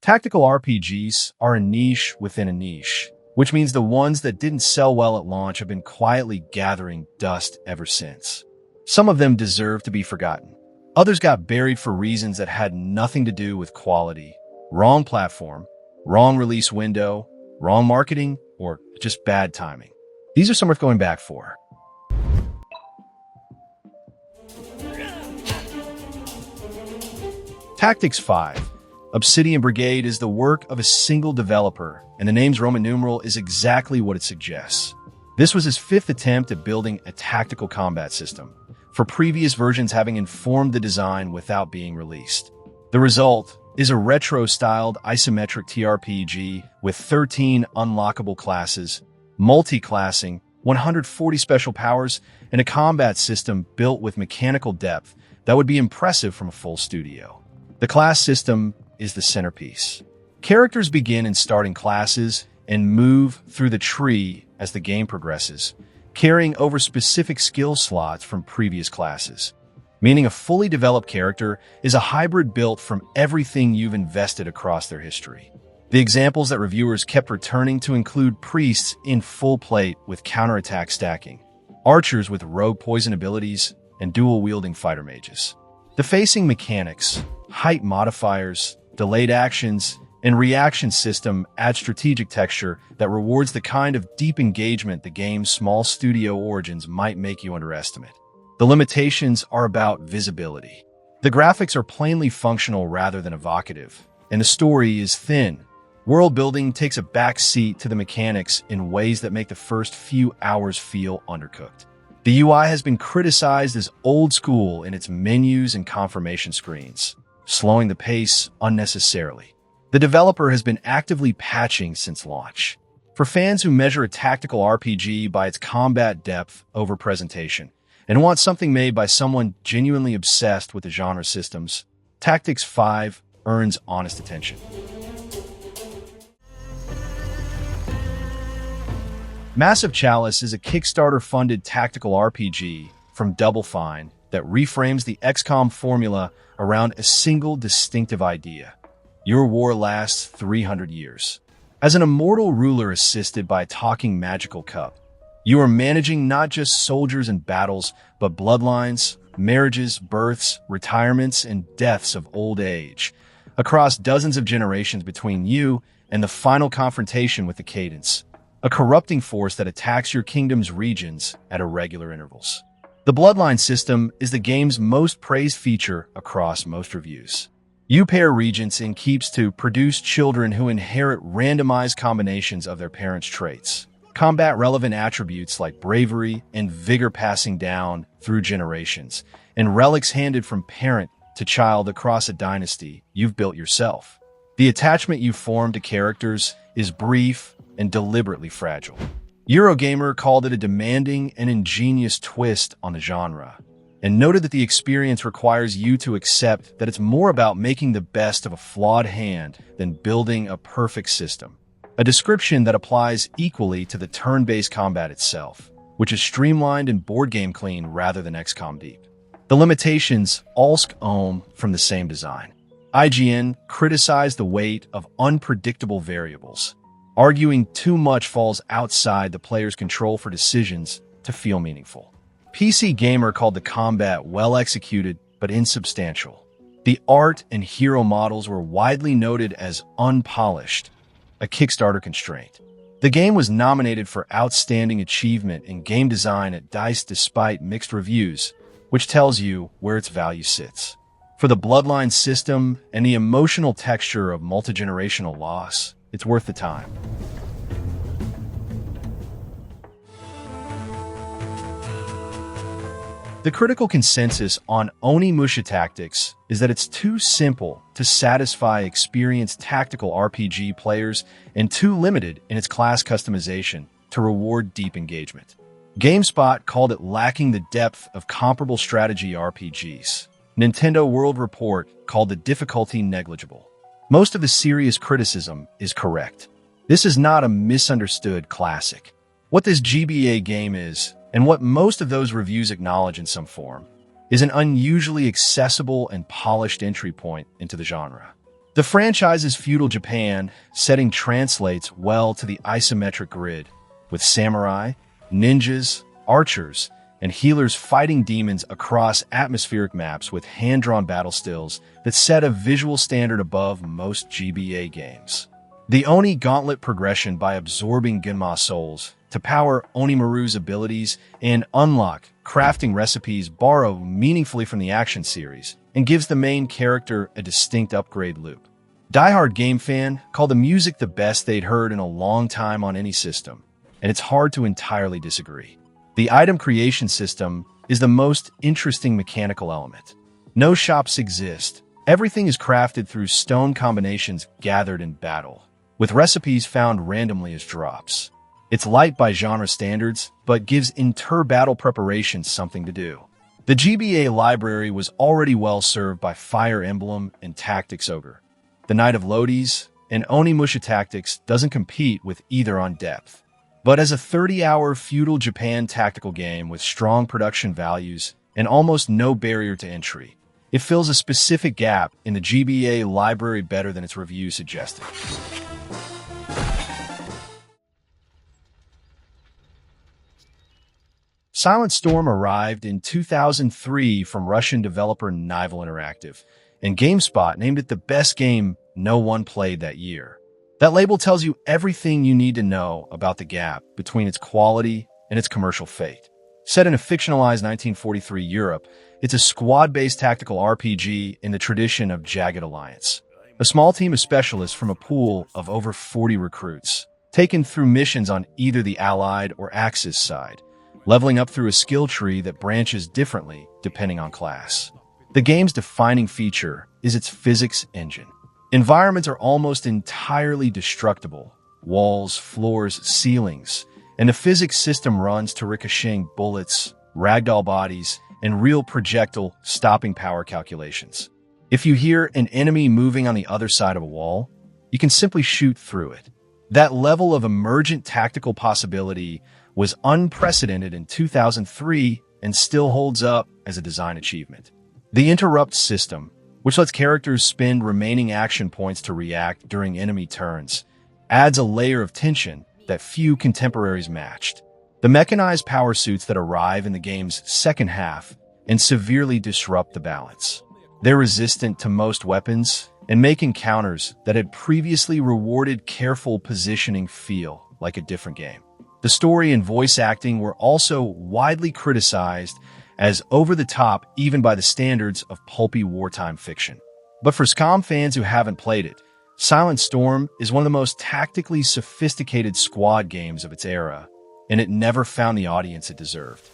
Tactical RPGs are a niche within a niche, which means the ones that didn't sell well at launch have been quietly gathering dust ever since. Some of them deserve to be forgotten. Others got buried for reasons that had nothing to do with quality, wrong platform, wrong release window, wrong marketing, or just bad timing. These are some worth going back for. Tactics 5. Obsidian Brigade is the work of a single developer, and the name's Roman numeral is exactly what it suggests. This was his 5th attempt at building a tactical combat system, for previous versions having informed the design without being released. The result is a retro-styled isometric TRPG with 13 unlockable classes, multi-classing, 140 special powers, and a combat system built with mechanical depth that would be impressive from a full studio. The class system is the centerpiece. Characters begin in starting classes and move through the tree as the game progresses, carrying over specific skill slots from previous classes. Meaning a fully developed character is a hybrid built from everything you've invested across their history. The examples that reviewers kept returning to include priests in full plate with counterattack stacking, archers with rogue poison abilities, and dual-wielding fighter mages. The facing mechanics, height modifiers, delayed actions, and reaction system add strategic texture that rewards the kind of deep engagement the game's small studio origins might make you underestimate. The limitations are about visibility. The graphics are plainly functional rather than evocative, and the story is thin. World building takes a back seat to the mechanics in ways that make the first few hours feel undercooked. The UI has been criticized as old school in its menus and confirmation screens, slowing the pace unnecessarily. The developer has been actively patching since launch. For fans who measure a tactical RPG by its combat depth over presentation and want something made by someone genuinely obsessed with the genre systems, Tactics 5 earns honest attention. Massive Chalice is a Kickstarter-funded tactical RPG from Double Fine that reframes the XCOM formula around a single distinctive idea. Your war lasts 300 years. As an immortal ruler assisted by a talking magical cup, you are managing not just soldiers and battles, but bloodlines, marriages, births, retirements, and deaths of old age, across dozens of generations between you and the final confrontation with the Cadence, a corrupting force that attacks your kingdom's regions at irregular intervals. The Bloodline system is the game's most praised feature across most reviews. You pair regents in keeps to produce children who inherit randomized combinations of their parents' traits. Combat-relevant attributes like bravery and vigor passing down through generations, and relics handed from parent to child across a dynasty you've built yourself. The attachment you form to characters is brief and deliberately fragile. Eurogamer called it a demanding and ingenious twist on the genre, and noted that the experience requires you to accept that it's more about making the best of a flawed hand than building a perfect system. A description that applies equally to the turn-based combat itself, which is streamlined and board game clean rather than XCOM deep. The limitations also come from the same design. IGN criticized the weight of unpredictable variables, arguing too much falls outside the player's control for decisions to feel meaningful. PC Gamer called the combat well executed but insubstantial. The art and hero models were widely noted as unpolished, a Kickstarter constraint. The game was nominated for Outstanding Achievement in Game Design at DICE despite mixed reviews, which tells you where its value sits. For the Bloodline system and the emotional texture of multi-generational loss, it's worth the time. The critical consensus on Onimusha Tactics is that it's too simple to satisfy experienced tactical RPG players and too limited in its class customization to reward deep engagement. GameSpot called it lacking the depth of comparable strategy RPGs. Nintendo World Report called the difficulty negligible. Most of the serious criticism is correct. This is not a misunderstood classic. What this GBA game is, and what most of those reviews acknowledge in some form, is an unusually accessible and polished entry point into the genre. The franchise's feudal Japan setting translates well to the isometric grid, with samurai, ninjas, archers, and healers fighting demons across atmospheric maps with hand-drawn battle stills that set a visual standard above most GBA games. The Oni gauntlet progression by absorbing Genma souls to power Onimaru's abilities and unlock crafting recipes borrow meaningfully from the action series and gives the main character a distinct upgrade loop. Die-hard game fan called the music the best they'd heard in a long time on any system, and it's hard to entirely disagree. The item creation system is the most interesting mechanical element. No shops exist. Everything is crafted through stone combinations gathered in battle, with recipes found randomly as drops. It's light by genre standards, but gives inter-battle preparation something to do. The GBA library was already well served by Fire Emblem and Tactics Ogre. The Knight of Lodi's and Onimusha Tactics doesn't compete with either on depth. But as a 30-hour feudal Japan tactical game with strong production values and almost no barrier to entry, it fills a specific gap in the GBA library better than its review suggested. Silent Storm arrived in 2003 from Russian developer Nival Interactive, and GameSpot named it the best game no one played that year. That label tells you everything you need to know about the gap between its quality and its commercial fate. Set in a fictionalized 1943 Europe, it's a squad-based tactical RPG in the tradition of Jagged Alliance. A small team of specialists from a pool of over 40 recruits, taken through missions on either the Allied or Axis side, leveling up through a skill tree that branches differently depending on class. The game's defining feature is its physics engine. Environments are almost entirely destructible: walls, floors, ceilings, and the physics system runs to ricocheting bullets, ragdoll bodies, and real projectile stopping power calculations. If you hear an enemy moving on the other side of a wall, you can simply shoot through it. That level of emergent tactical possibility was unprecedented in 2003 and still holds up as a design achievement. The interrupt system, which lets characters spend remaining action points to react during enemy turns, adds a layer of tension that few contemporaries matched. The mechanized power suits that arrive in the game's second half and severely disrupt the balance. They're resistant to most weapons and make encounters that had previously rewarded careful positioning feel like a different game. The story and voice acting were also widely criticized as over-the-top even by the standards of pulpy wartime fiction. But for XCOM fans who haven't played it, Silent Storm is one of the most tactically sophisticated squad games of its era, and it never found the audience it deserved.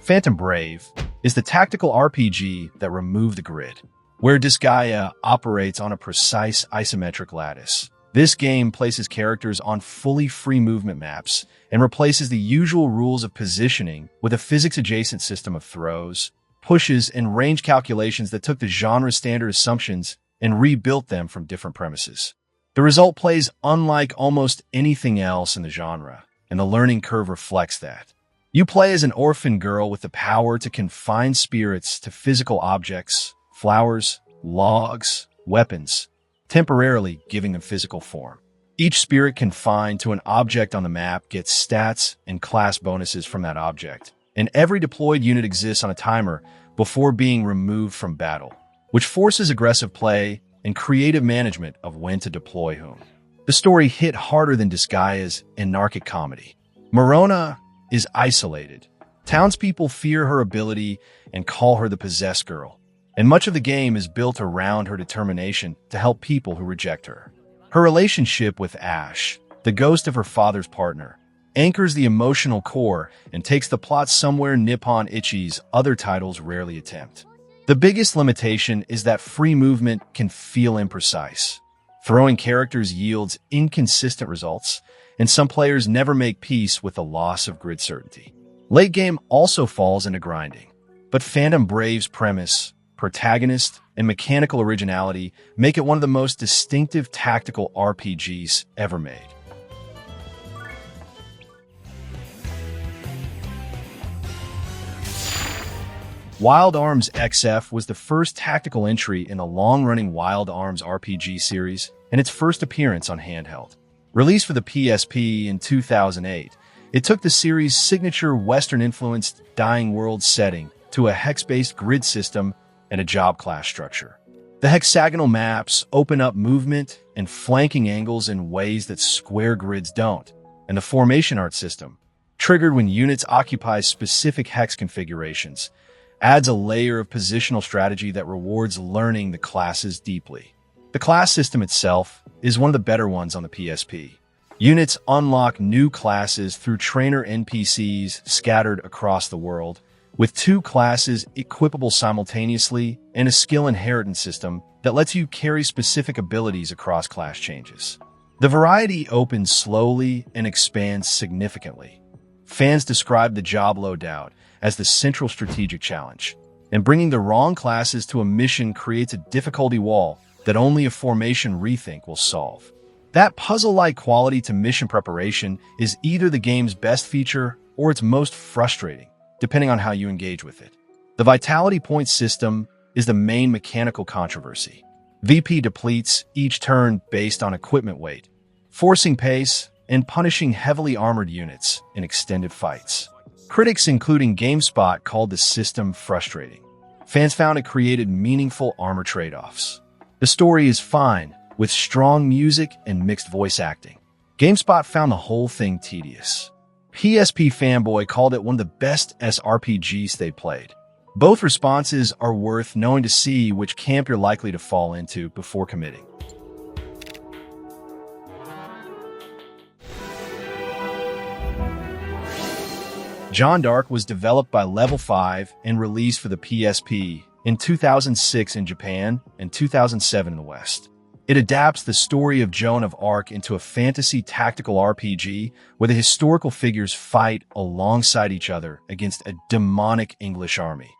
Phantom Brave is the tactical RPG that removed the grid, where Disgaea operates on a precise isometric lattice. This game places characters on fully free movement maps and replaces the usual rules of positioning with a physics-adjacent system of throws, pushes, and range calculations that took the genre standard assumptions and rebuilt them from different premises. The result plays unlike almost anything else in the genre, and the learning curve reflects that. You play as an orphan girl with the power to confine spirits to physical objects, flowers, logs, weapons, temporarily giving them physical form. Each spirit confined to an object on the map gets stats and class bonuses from that object, and every deployed unit exists on a timer before being removed from battle, which forces aggressive play and creative management of when to deploy whom. The story hit harder than Disgaea's anarchic comedy. Morona is isolated. Townspeople fear her ability and call her the possessed girl, and much of the game is built around her determination to help people who reject her. Her relationship with Ash, the ghost of her father's partner, anchors the emotional core and takes the plot somewhere Nippon Ichi's other titles rarely attempt. The biggest limitation is that free movement can feel imprecise. Throwing characters yields inconsistent results, and some players never make peace with the loss of grid certainty. Late game also falls into grinding, but Phantom Brave's premise, protagonist, and mechanical originality make it one of the most distinctive tactical RPGs ever made. Wild Arms XF was the first tactical entry in the long-running Wild Arms RPG series and its first appearance on handheld. Released for the PSP in 2008, it took the series' signature Western-influenced Dying World setting to a hex-based grid system and a job class structure. The hexagonal maps open up movement and flanking angles in ways that square grids don't, and the formation art system, triggered when units occupy specific hex configurations, adds a layer of positional strategy that rewards learning the classes deeply. The class system itself is one of the better ones on the PSP. Units unlock new classes through trainer NPCs scattered across the world, with 2 classes equipable simultaneously and a skill inheritance system that lets you carry specific abilities across class changes. The variety opens slowly and expands significantly. Fans describe the job loadout as the central strategic challenge, and bringing the wrong classes to a mission creates a difficulty wall that only a formation rethink will solve. That puzzle-like quality to mission preparation is either the game's best feature or its most frustrating, depending on how you engage with it. The Vitality Point system is the main mechanical controversy. VP depletes each turn based on equipment weight, forcing pace and punishing heavily armored units in extended fights. Critics, including GameSpot, called the system frustrating. Fans found it created meaningful armor trade-offs. The story is fine, with strong music and mixed voice acting. GameSpot found the whole thing tedious. PSP Fanboy called it one of the best SRPGs they played. Both responses are worth knowing to see which camp you're likely to fall into before committing. John Dark was developed by Level 5 and released for the PSP in 2006 in Japan and 2007 in the West. It adapts the story of Joan of Arc into a fantasy tactical RPG where the historical figures fight alongside each other against a demonic English army.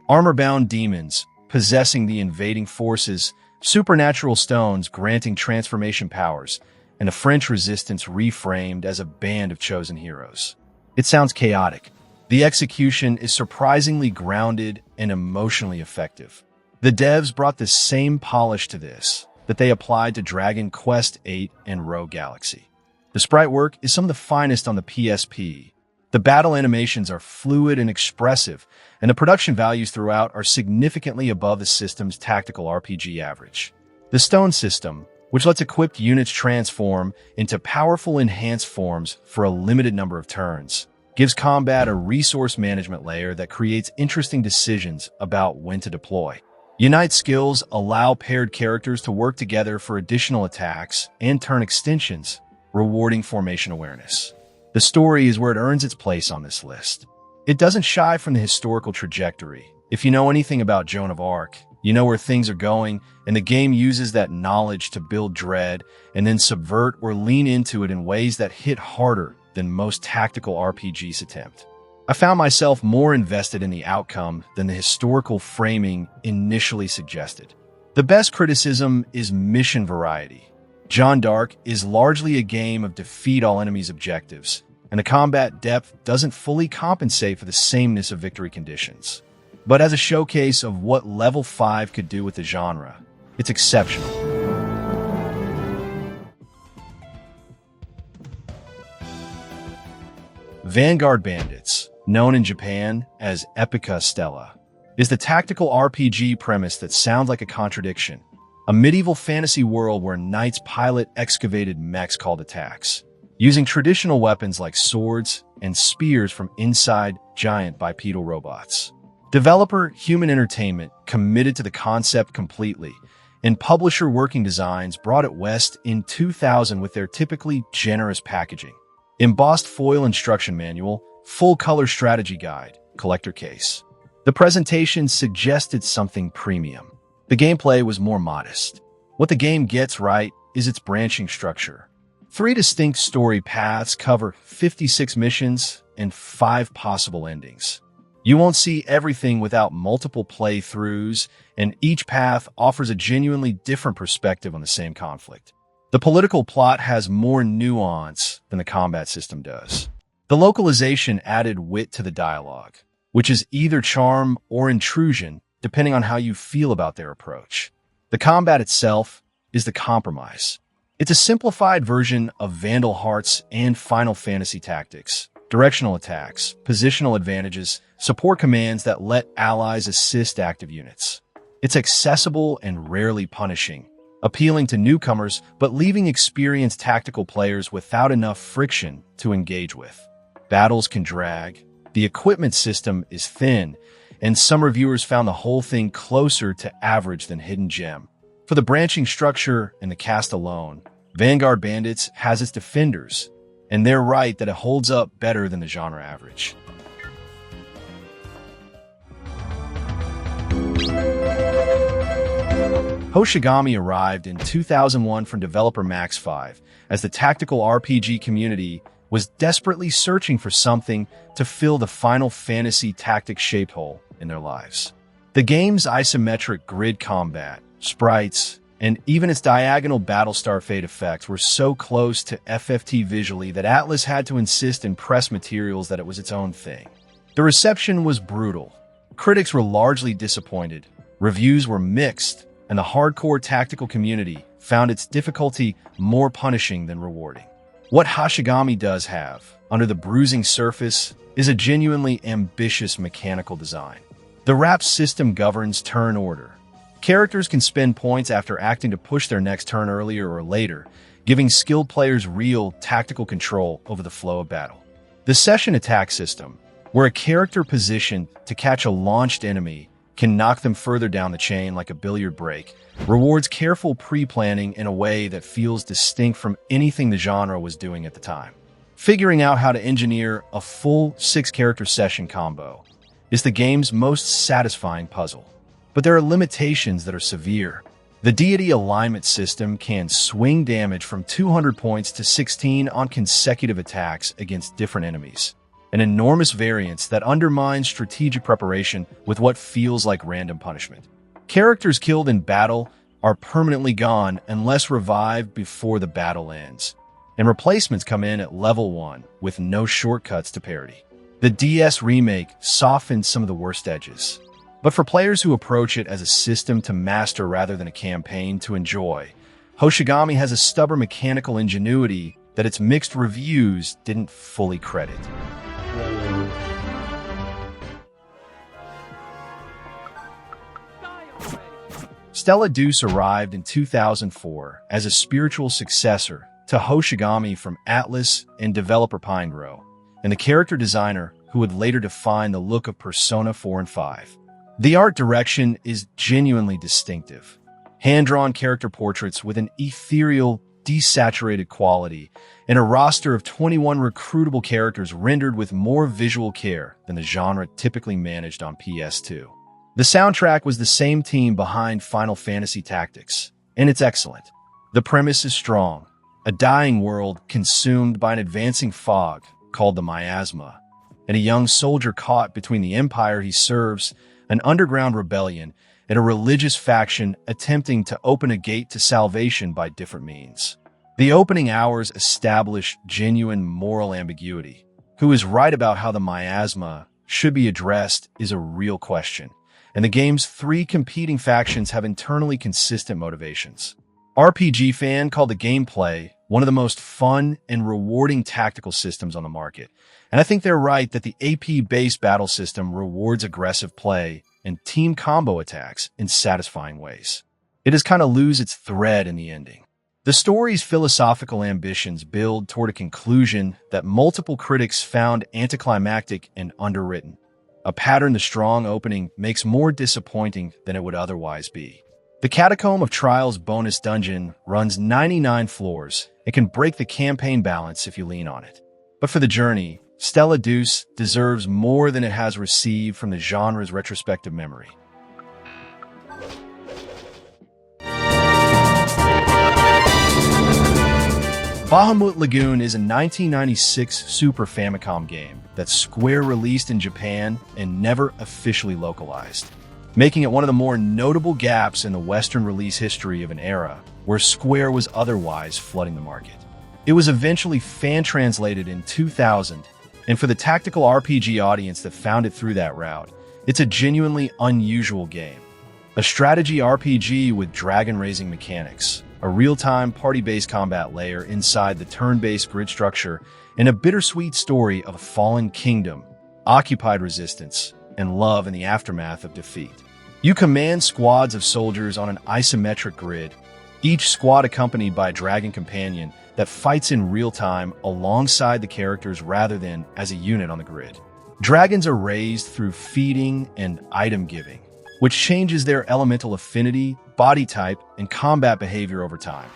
Armor-bound demons possessing the invading forces, supernatural stones granting transformation powers, and the French resistance reframed as a band of chosen heroes. It sounds chaotic. The execution is surprisingly grounded and emotionally effective. The devs brought the same polish to this that they applied to Dragon Quest VIII and Rogue Galaxy. The sprite work is some of the finest on the PSP. The battle animations are fluid and expressive, and the production values throughout are significantly above the system's tactical RPG average. The Stone system, which lets equipped units transform into powerful enhanced forms for a limited number of turns, gives combat a resource management layer that creates interesting decisions about when to deploy. Unite skills allow paired characters to work together for additional attacks and turn extensions, rewarding formation awareness. The story is where it earns its place on this list. It doesn't shy from the historical trajectory. If you know anything about Joan of Arc, you know where things are going, and the game uses that knowledge to build dread and then subvert or lean into it in ways that hit harder than most tactical RPGs attempt. I found myself more invested in the outcome than the historical framing initially suggested. The best criticism is mission variety. John Dark is largely a game of defeat all enemies' objectives, and the combat depth doesn't fully compensate for the sameness of victory conditions. But as a showcase of what Level 5 could do with the genre, it's exceptional. Vanguard Bandits, known in Japan as Epica Stella, is the tactical RPG premise that sounds like a contradiction. A medieval fantasy world where knights pilot excavated mechs called attacks, using traditional weapons like swords and spears from inside giant bipedal robots. Developer Human Entertainment committed to the concept completely, and publisher Working Designs brought it west in 2000 with their typically generous packaging. Embossed foil instruction manual, full-color strategy guide, collector case. The presentation suggested something premium. The gameplay was more modest. What the game gets right is its branching structure. 3 distinct story paths cover 56 missions and 5 possible endings. You won't see everything without multiple playthroughs, and each path offers a genuinely different perspective on the same conflict. The political plot has more nuance than the combat system does. The localization added wit to the dialogue, which is either charm or intrusion, depending on how you feel about their approach. The combat itself is the compromise. It's a simplified version of Vandal Hearts and Final Fantasy Tactics. Directional attacks, positional advantages, support commands that let allies assist active units. It's accessible and rarely punishing, appealing to newcomers but leaving experienced tactical players without enough friction to engage with. Battles can drag, the equipment system is thin, and some reviewers found the whole thing closer to average than Hidden Gem. For the branching structure and the cast alone, Vanguard Bandits has its defenders, and they're right that it holds up better than the genre average. Hoshigami arrived in 2001 from developer Max 5 as the tactical RPG community was desperately searching for something to fill the Final Fantasy Tactics-shaped hole in their lives. The game's isometric grid combat, sprites, and even its diagonal Battlestar Fate effects were so close to FFT visually that Atlus had to insist in press materials that it was its own thing. The reception was brutal. Critics were largely disappointed, reviews were mixed, and the hardcore tactical community found its difficulty more punishing than rewarding. What Hoshigami does have, under the bruising surface, is a genuinely ambitious mechanical design. The RAP system governs turn order. Characters can spend points after acting to push their next turn earlier or later, giving skilled players real tactical control over the flow of battle. The session attack system, where a character positioned to catch a launched enemy can knock them further down the chain like a billiard break, rewards careful pre-planning in a way that feels distinct from anything the genre was doing at the time. Figuring out how to engineer a full 6-character session combo is the game's most satisfying puzzle. But there are limitations that are severe. The deity alignment system can swing damage from 200 points to 16 on consecutive attacks against different enemies, an enormous variance that undermines strategic preparation with what feels like random punishment. Characters killed in battle are permanently gone unless revived before the battle ends, and replacements come in at level 1 with no shortcuts to parity. The DS remake softened some of the worst edges. But for players who approach it as a system to master rather than a campaign to enjoy, Hoshigami has a stubborn mechanical ingenuity that its mixed reviews didn't fully credit. Stella Deuce arrived in 2004 as a spiritual successor to Hoshigami from Atlus and developer Pinegrow, and the character designer who would later define the look of Persona 4 and 5. The art direction is genuinely distinctive. Hand-drawn character portraits with an ethereal, desaturated quality, and a roster of 21 recruitable characters rendered with more visual care than the genre typically managed on PS2. The soundtrack was the same team behind Final Fantasy Tactics, and it's excellent. The premise is strong. A dying world consumed by an advancing fog called the miasma, and a young soldier caught between the empire he serves, an underground rebellion, and a religious faction attempting to open a gate to salvation by different means. The opening hours establish genuine moral ambiguity. Who is right about how the miasma should be addressed is a real question, and the game's 3 competing factions have internally consistent motivations. RPG Fan called the gameplay one of the most fun and rewarding tactical systems on the market, and I think they're right that the AP-based battle system rewards aggressive play and team combo attacks in satisfying ways. It does kind of lose its thread in the ending. The story's philosophical ambitions build toward a conclusion that multiple critics found anticlimactic and underwritten, a pattern the strong opening makes more disappointing than it would otherwise be. The Catacomb of Trials bonus dungeon runs 99 floors and can break the campaign balance if you lean on it. But for the journey, Stella Deuce deserves more than it has received from the genre's retrospective memory. Bahamut Lagoon is a 1996 Super Famicom game that Square released in Japan and never officially localized, making it one of the more notable gaps in the Western release history of an era where Square was otherwise flooding the market. It was eventually fan-translated in 2000 And for the tactical RPG audience that found it through that route, it's a genuinely unusual game. A strategy RPG with dragon-raising mechanics, a real-time party-based combat layer inside the turn-based grid structure, and a bittersweet story of a fallen kingdom, occupied resistance, and love in the aftermath of defeat. You command squads of soldiers on an isometric grid, each squad accompanied by a dragon companion that fights in real time alongside the characters rather than as a unit on the grid. Dragons are raised through feeding and item giving, which changes their elemental affinity, body type, and combat behavior over time,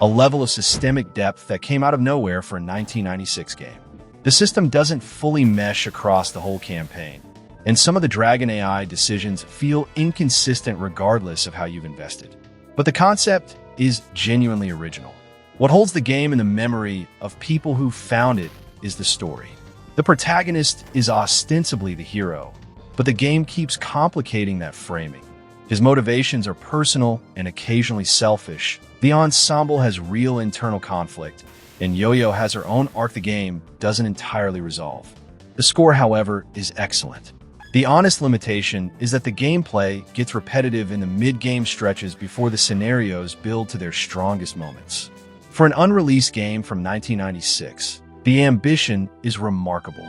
a level of systemic depth that came out of nowhere for a 1996 game. The system doesn't fully mesh across the whole campaign, and some of the Dragon AI decisions feel inconsistent regardless of how you've invested. But the concept is genuinely original. What holds the game in the memory of people who found it is the story. The protagonist is ostensibly the hero, but the game keeps complicating that framing. His motivations are personal and occasionally selfish. The ensemble has real internal conflict, and Yo-Yo has her own arc the game doesn't entirely resolve. The score, however, is excellent. The honest limitation is that the gameplay gets repetitive in the mid-game stretches before the scenarios build to their strongest moments. For an unreleased game from 1996, the ambition is remarkable.